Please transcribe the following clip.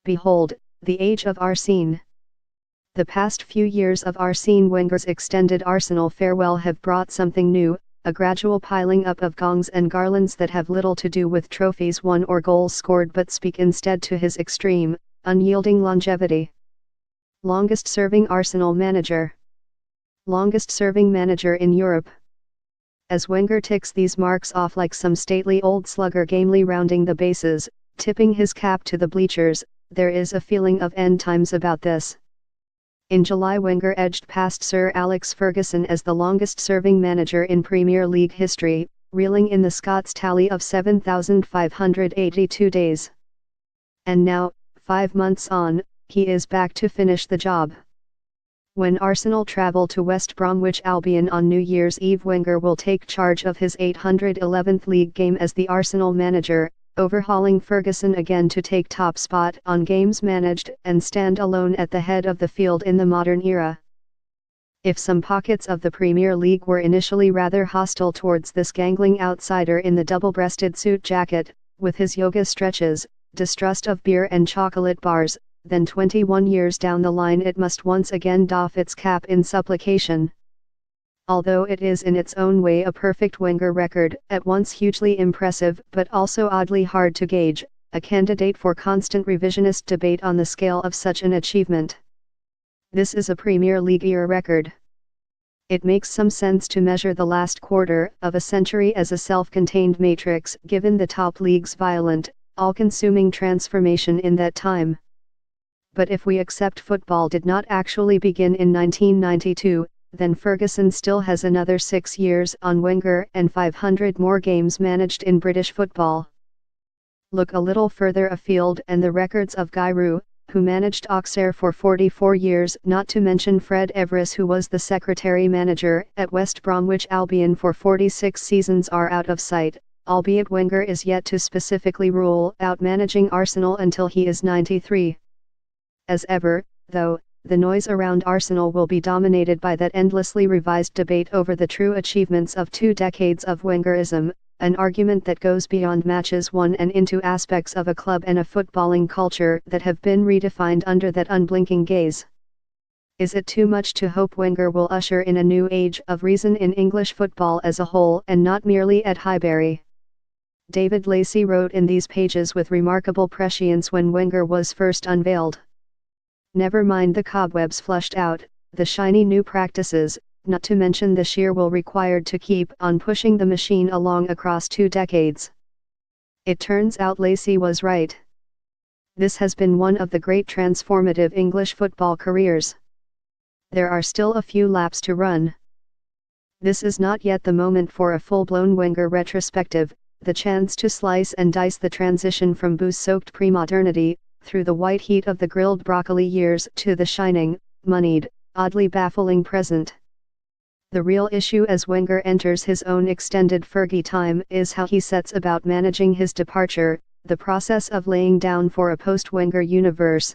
Behold, the age of Arsène. The past few years of Arsène Wenger's extended Arsenal farewell have brought something new, a gradual piling up of gongs and garlands that have little to do with trophies won or goals scored but speak instead to his extreme, unyielding longevity. Longest-serving Arsenal manager. Longest-serving manager in Europe. As Wenger ticks these marks off like some stately old slugger gamely rounding the bases, tipping his cap to the bleachers, there is a feeling of end times about this. In July, Wenger edged past Sir Alex Ferguson as the longest-serving manager in Premier League history, reeling in the Scots' tally of 7,582 days. And now, 5 months on, he is back to finish the job. When Arsenal travel to West Bromwich Albion on New Year's Eve, Wenger will take charge of his 811th league game as the Arsenal manager, overhauling Ferguson again to take top spot on games managed and stand alone at the head of the field in the modern era. If some pockets of the Premier League were initially rather hostile towards this gangling outsider in the double-breasted suit jacket, with his yoga stretches, distrust of beer and chocolate bars, then 21 years down the line it must once again doff its cap in supplication. Although it is in its own way a perfect Wenger record, at once hugely impressive but also oddly hard to gauge, a candidate for constant revisionist debate on the scale of such an achievement. This is a Premier League era record. It makes some sense to measure the last quarter of a century as a self-contained matrix given the top league's violent, all-consuming transformation in that time. But if we accept football did not actually begin in 1992, then Ferguson still has another 6 years on Wenger and 500 more games managed in British football. Look a little further afield and the records of Giroud, who managed Auxerre for 44 years, not to mention Fred Everest, who was the secretary-manager at West Bromwich Albion for 46 seasons, are out of sight, albeit Wenger is yet to specifically rule out managing Arsenal until he is 93. As ever, though, the noise around Arsenal will be dominated by that endlessly revised debate over the true achievements of 2 decades of Wengerism, an argument that goes beyond matches won and into aspects of a club and a footballing culture that have been redefined under that unblinking gaze. Is it too much to hope Wenger will usher in a new age of reason in English football as a whole and not merely at Highbury? David Lacey wrote in these pages with remarkable prescience when Wenger was first unveiled. Never mind the cobwebs flushed out, the shiny new practices, not to mention the sheer will required to keep on pushing the machine along across 2 decades. It turns out Lacey was right. This has been one of the great transformative English football careers. There are still a few laps to run. This is not yet the moment for a full-blown Wenger retrospective, the chance to slice and dice the transition from booze-soaked pre-modernity, through the white heat of the grilled broccoli years to the shining, moneyed, oddly baffling present. The real issue as Wenger enters his own extended Fergie time is how he sets about managing his departure, the process of laying down for a post-Wenger universe.